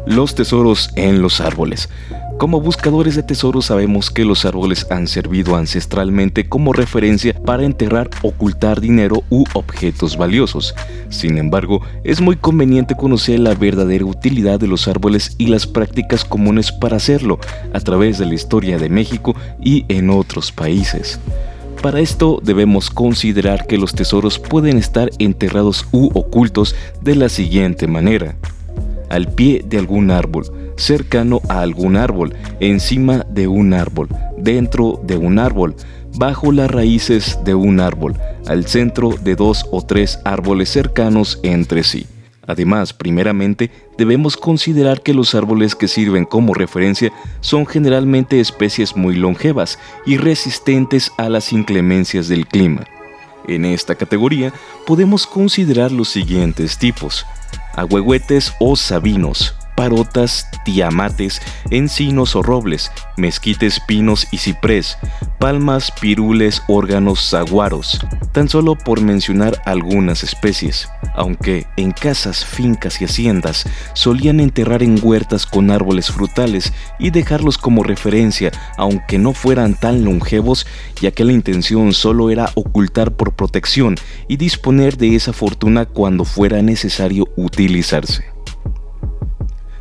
Los tesoros en los árboles. Como buscadores de tesoros sabemos que los árboles han servido ancestralmente como referencia para enterrar, ocultar dinero u objetos valiosos. Sin embargo, es muy conveniente conocer la verdadera utilidad de los árboles y las prácticas comunes para hacerlo a través de la historia de México y en otros países. Para esto debemos considerar que los tesoros pueden estar enterrados u ocultos de la siguiente manera: al pie de algún árbol, cercano a algún árbol, encima de un árbol, dentro de un árbol, bajo las raíces de un árbol, al centro de 2 o 3 árboles cercanos entre sí. Además, primeramente, debemos considerar que los árboles que sirven como referencia son generalmente especies muy longevas y resistentes a las inclemencias del clima. En esta categoría podemos considerar los siguientes tipos: ahuehuetes o sabinos, parotas, tiamates, encinos o robles, mezquites, pinos y ciprés, palmas, pirules, órganos, saguaros, tan solo por mencionar algunas especies. Aunque en casas, fincas y haciendas solían enterrar en huertas con árboles frutales y dejarlos como referencia, aunque no fueran tan longevos, ya que la intención solo era ocultar por protección y disponer de esa fortuna cuando fuera necesario utilizarse.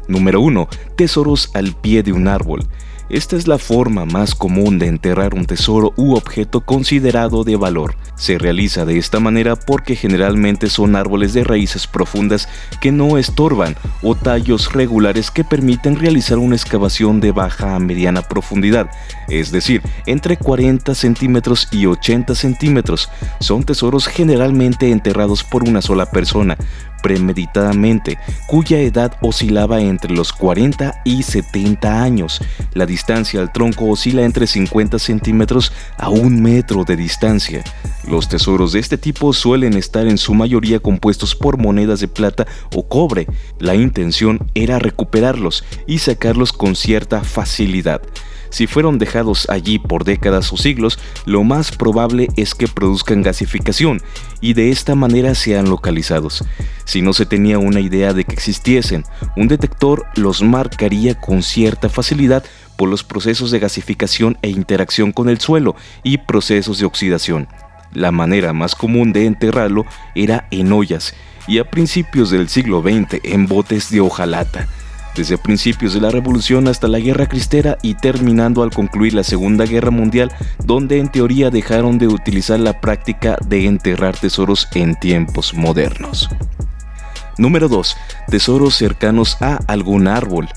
Número 1. Tesoros al pie de un árbol. Esta es la forma más común de enterrar un tesoro u objeto considerado de valor. Se realiza de esta manera porque generalmente son árboles de raíces profundas que no estorban o tallos regulares que permiten realizar una excavación de baja a mediana profundidad, es decir, entre 40 centímetros y 80 centímetros. Son tesoros generalmente enterrados por una sola persona, premeditadamente, cuya edad oscilaba entre los 40 y 70 años. La distancia al tronco oscila entre 50 centímetros a 1 metro de distancia. Los tesoros de este tipo suelen estar en su mayoría compuestos por monedas de plata o cobre. La intención era recuperarlos y sacarlos con cierta facilidad. Si fueron dejados allí por décadas o siglos, lo más probable es que produzcan gasificación y de esta manera sean localizados. Si no se tenía una idea de que existiesen, un detector los marcaría con cierta facilidad por los procesos de gasificación e interacción con el suelo y procesos de oxidación. La manera más común de enterrarlo era en ollas y a principios del siglo XX en botes de hojalata. Desde principios de la Revolución hasta la Guerra Cristera y terminando al concluir la Segunda Guerra Mundial, donde en teoría dejaron de utilizar la práctica de enterrar tesoros en tiempos modernos. Número 2. Tesoros cercanos a algún árbol.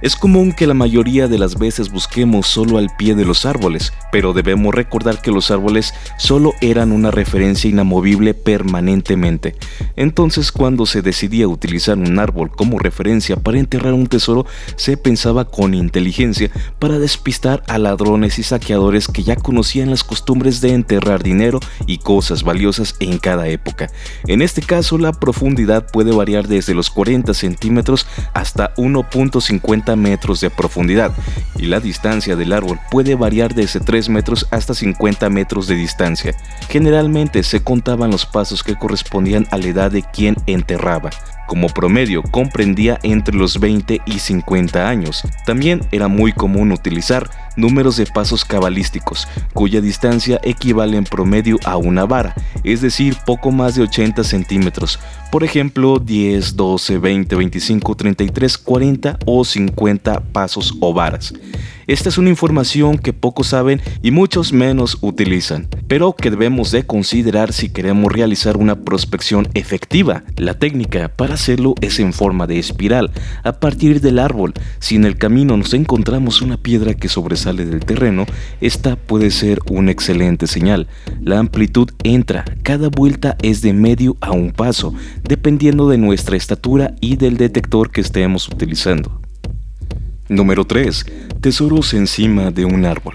Es común que la mayoría de las veces busquemos solo al pie de los árboles, pero debemos recordar que los árboles solo eran una referencia inamovible permanentemente. Entonces, cuando se decidía utilizar un árbol como referencia para enterrar un tesoro, se pensaba con inteligencia para despistar a ladrones y saqueadores que ya conocían las costumbres de enterrar dinero y cosas valiosas en cada época. En este caso, la profundidad puede variar desde los 40 centímetros hasta 1.50 metros de profundidad y la distancia del árbol puede variar desde 3 metros hasta 50 metros de distancia. Generalmente se contaban los pasos que correspondían a la edad de quien enterraba. Como promedio comprendía entre los 20 y 50 años. También era muy común utilizar números de pasos cabalísticos, cuya distancia equivale en promedio a una vara, es decir, poco más de 80 centímetros. Por ejemplo, 10, 12, 20, 25, 33, 40 o 50 pasos o varas. Esta es una información que pocos saben y muchos menos utilizan, pero que debemos de considerar si queremos realizar una prospección efectiva. La técnica para hacerlo es en forma de espiral, a partir del árbol. Si en el camino nos encontramos una piedra que sobresale del terreno, esta puede ser una excelente señal. La amplitud entra, cada vuelta es de medio a un paso, dependiendo de nuestra estatura y del detector que estemos utilizando. Número 3. Tesoros encima de un árbol.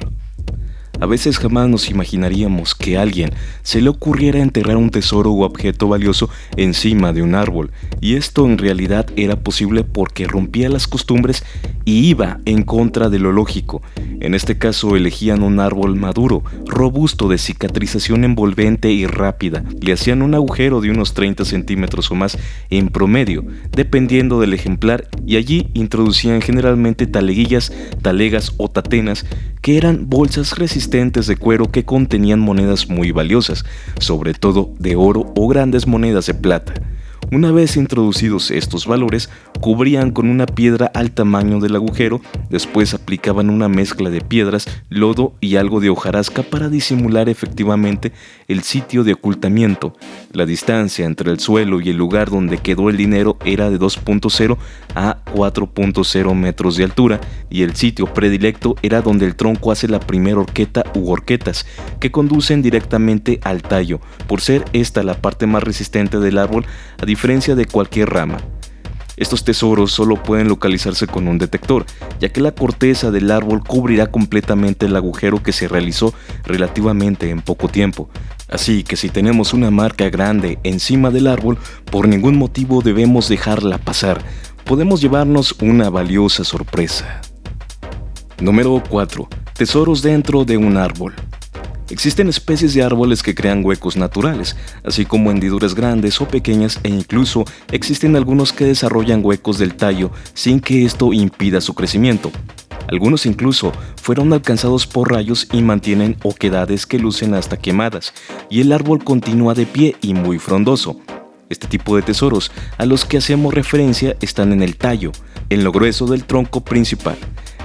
A veces jamás nos imaginaríamos que a alguien se le ocurriera enterrar un tesoro u objeto valioso encima de un árbol, y esto en realidad era posible porque rompía las costumbres y iba en contra de lo lógico. En este caso elegían un árbol maduro, robusto, de cicatrización envolvente y rápida. Le hacían un agujero de unos 30 centímetros o más en promedio, dependiendo del ejemplar, y allí introducían generalmente taleguillas, talegas o tatenas, que eran bolsas resistentes de cuero que contenían monedas muy valiosas, sobre todo de oro o grandes monedas de plata. Una vez introducidos estos valores, cubrían con una piedra al tamaño del agujero, después aplicaban una mezcla de piedras, lodo y algo de hojarasca para disimular efectivamente el sitio de ocultamiento. La distancia entre el suelo y el lugar donde quedó el dinero era de 2.0 a 4.0 metros de altura, y el sitio predilecto era donde el tronco hace la primera horqueta u horquetas, que conducen directamente al tallo, por ser esta la parte más resistente del árbol a diferencia de cualquier rama. Estos tesoros solo pueden localizarse con un detector, ya que la corteza del árbol cubrirá completamente el agujero que se realizó relativamente en poco tiempo. Así que si tenemos una marca grande encima del árbol, por ningún motivo debemos dejarla pasar. Podemos llevarnos una valiosa sorpresa. Número 4. Tesoros dentro de un árbol. Existen especies de árboles que crean huecos naturales, así como hendiduras grandes o pequeñas, e incluso existen algunos que desarrollan huecos del tallo sin que esto impida su crecimiento. Algunos incluso fueron alcanzados por rayos y mantienen oquedades que lucen hasta quemadas, y el árbol continúa de pie y muy frondoso. Este tipo de tesoros a los que hacemos referencia están en el tallo, en lo grueso del tronco principal.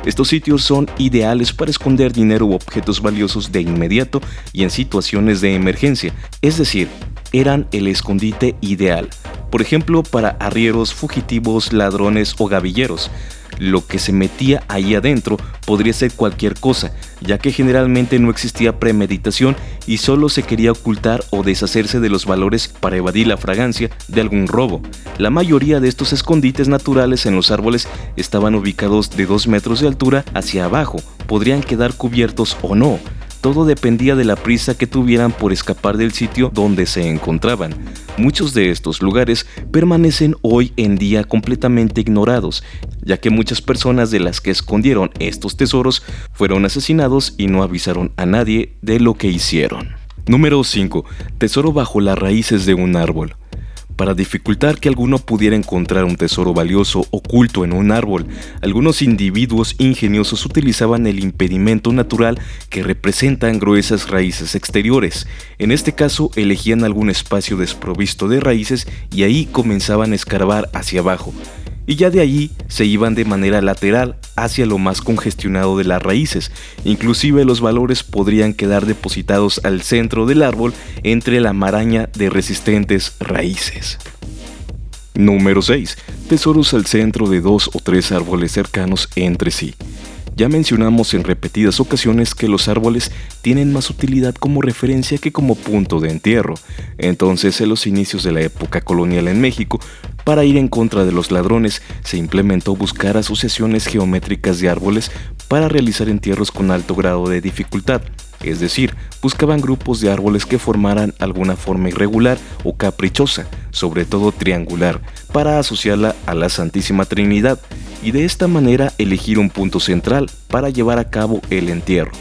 Estos sitios son ideales para esconder dinero u objetos valiosos de inmediato y en situaciones de emergencia, es decir, eran el escondite ideal, por ejemplo para arrieros, fugitivos, ladrones o gavilleros. Lo que se metía ahí adentro podría ser cualquier cosa, ya que generalmente no existía premeditación y solo se quería ocultar o deshacerse de los valores para evadir la fragancia de algún robo. La mayoría de estos escondites naturales en los árboles estaban ubicados de 2 metros de altura hacia abajo, podrían quedar cubiertos o no. Todo dependía de la prisa que tuvieran por escapar del sitio donde se encontraban. Muchos de estos lugares permanecen hoy en día completamente ignorados, ya que muchas personas de las que escondieron estos tesoros fueron asesinados y no avisaron a nadie de lo que hicieron. Número 5. Tesoro bajo las raíces de un árbol. Para dificultar que alguno pudiera encontrar un tesoro valioso oculto en un árbol, algunos individuos ingeniosos utilizaban el impedimento natural que representan gruesas raíces exteriores. En este caso, elegían algún espacio desprovisto de raíces y ahí comenzaban a escarbar hacia abajo. Y ya de allí se iban de manera lateral hacia lo más congestionado de las raíces. Inclusive los valores podrían quedar depositados al centro del árbol entre la maraña de resistentes raíces. Número 6. Tesoros al centro de 2 o 3 árboles cercanos entre sí. Ya mencionamos en repetidas ocasiones que los árboles tienen más utilidad como referencia que como punto de entierro. Entonces, en los inicios de la época colonial en México, para ir en contra de los ladrones, se implementó buscar asociaciones geométricas de árboles para realizar entierros con alto grado de dificultad. Es decir, buscaban grupos de árboles que formaran alguna forma irregular o caprichosa, sobre todo triangular, para asociarla a la Santísima Trinidad, y de esta manera elegir un punto central para llevar a cabo el entierro.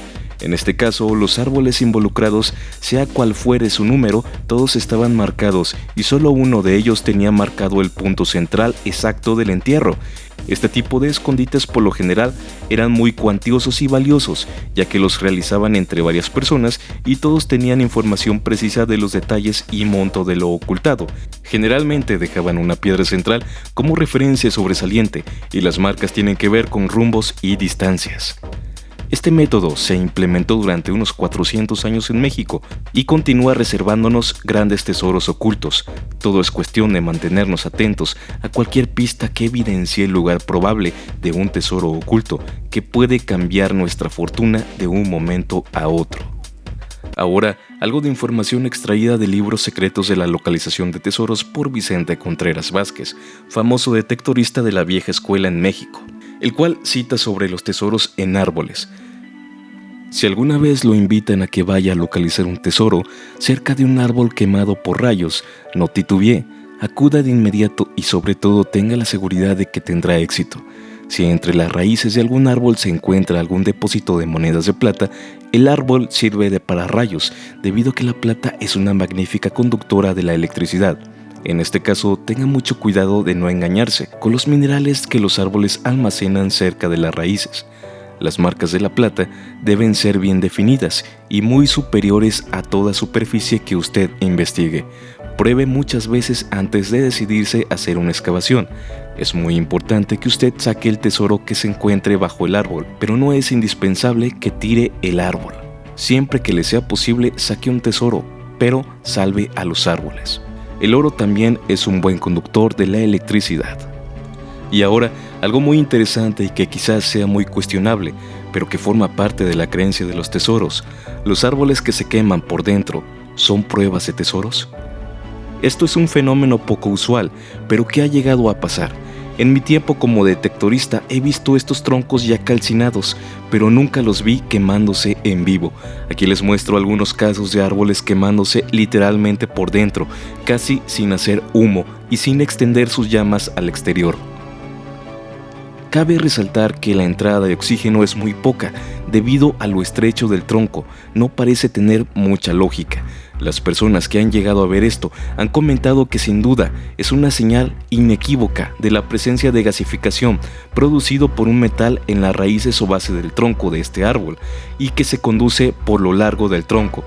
En este caso, los árboles involucrados, sea cual fuere su número, todos estaban marcados y solo uno de ellos tenía marcado el punto central exacto del entierro. Este tipo de escondites por lo general eran muy cuantiosos y valiosos, ya que los realizaban entre varias personas y todos tenían información precisa de los detalles y monto de lo ocultado. Generalmente dejaban una piedra central como referencia sobresaliente y las marcas tienen que ver con rumbos y distancias. Este método se implementó durante unos 400 años en México y continúa reservándonos grandes tesoros ocultos. Todo es cuestión de mantenernos atentos a cualquier pista que evidencie el lugar probable de un tesoro oculto que puede cambiar nuestra fortuna de un momento a otro. Ahora, algo de información extraída de libros secretos de la localización de tesoros por Vicente Contreras Vázquez, famoso detectorista de la vieja escuela en México, el cual cita sobre los tesoros en árboles. Si alguna vez lo invitan a que vaya a localizar un tesoro cerca de un árbol quemado por rayos, no titubee, acuda de inmediato y sobre todo tenga la seguridad de que tendrá éxito. Si entre las raíces de algún árbol se encuentra algún depósito de monedas de plata, el árbol sirve de pararrayos, debido a que la plata es una magnífica conductora de la electricidad. En este caso, tenga mucho cuidado de no engañarse con los minerales que los árboles almacenan cerca de las raíces. Las marcas de la plata deben ser bien definidas y muy superiores a toda superficie que usted investigue. Pruebe muchas veces antes de decidirse a hacer una excavación. Es muy importante que usted saque el tesoro que se encuentre bajo el árbol, pero no es indispensable que tire el árbol. Siempre que le sea posible, saque un tesoro, pero salve a los árboles. El oro también es un buen conductor de la electricidad. Y ahora, algo muy interesante y que quizás sea muy cuestionable, pero que forma parte de la creencia de los tesoros. ¿Los árboles que se queman por dentro son pruebas de tesoros? Esto es un fenómeno poco usual, pero que ha llegado a pasar. En mi tiempo como detectorista he visto estos troncos ya calcinados, pero nunca los vi quemándose en vivo. Aquí les muestro algunos casos de árboles quemándose literalmente por dentro, casi sin hacer humo y sin extender sus llamas al exterior. Cabe resaltar que la entrada de oxígeno es muy poca, debido a lo estrecho del tronco, no parece tener mucha lógica. Las personas que han llegado a ver esto han comentado que sin duda es una señal inequívoca de la presencia de gasificación producido por un metal en las raíces o base del tronco de este árbol y que se conduce por lo largo del tronco.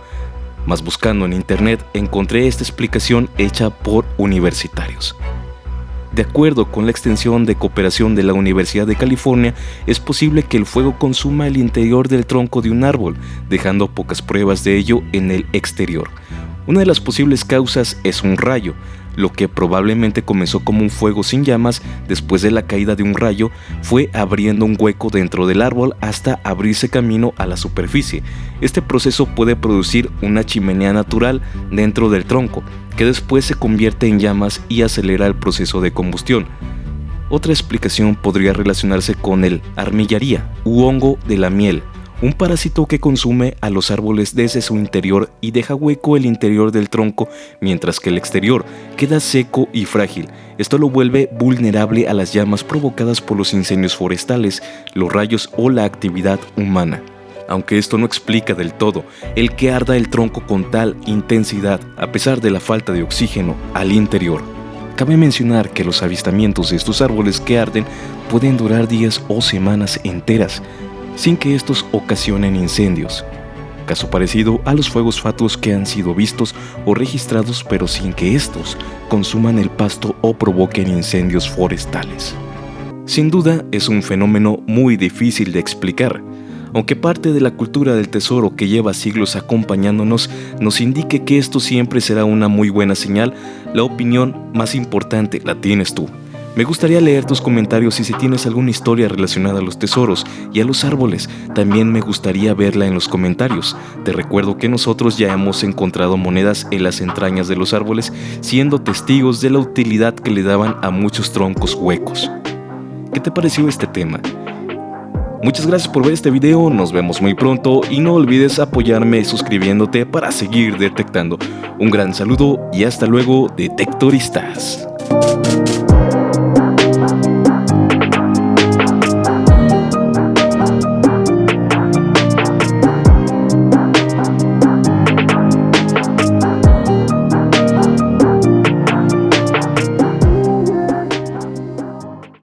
Mas buscando en internet encontré esta explicación hecha por universitarios. De acuerdo con la extensión de cooperación de la Universidad de California, es posible que el fuego consuma el interior del tronco de un árbol, dejando pocas pruebas de ello en el exterior. Una de las posibles causas es un rayo, lo que probablemente comenzó como un fuego sin llamas después de la caída de un rayo, fue abriendo un hueco dentro del árbol hasta abrirse camino a la superficie. Este proceso puede producir una chimenea natural dentro del tronco, que después se convierte en llamas y acelera el proceso de combustión. Otra explicación podría relacionarse con el armillaría u hongo de la miel, un parásito que consume a los árboles desde su interior y deja hueco el interior del tronco, mientras que el exterior queda seco y frágil. Esto lo vuelve vulnerable a las llamas provocadas por los incendios forestales, los rayos o la actividad humana. Aunque esto no explica del todo el que arda el tronco con tal intensidad a pesar de la falta de oxígeno al interior. Cabe mencionar que los avistamientos de estos árboles que arden pueden durar días o semanas enteras, sin que estos ocasionen incendios. Caso parecido a los fuegos fatuos que han sido vistos o registrados pero sin que estos consuman el pasto o provoquen incendios forestales. Sin duda es un fenómeno muy difícil de explicar, aunque parte de la cultura del tesoro que lleva siglos acompañándonos nos indique que esto siempre será una muy buena señal, la opinión más importante la tienes tú. Me gustaría leer tus comentarios y si tienes alguna historia relacionada a los tesoros y a los árboles, también me gustaría verla en los comentarios. Te recuerdo que nosotros ya hemos encontrado monedas en las entrañas de los árboles, siendo testigos de la utilidad que le daban a muchos troncos huecos. ¿Qué te pareció este tema? Muchas gracias por ver este video, nos vemos muy pronto y no olvides apoyarme suscribiéndote para seguir detectando. Un gran saludo y hasta luego, detectoristas.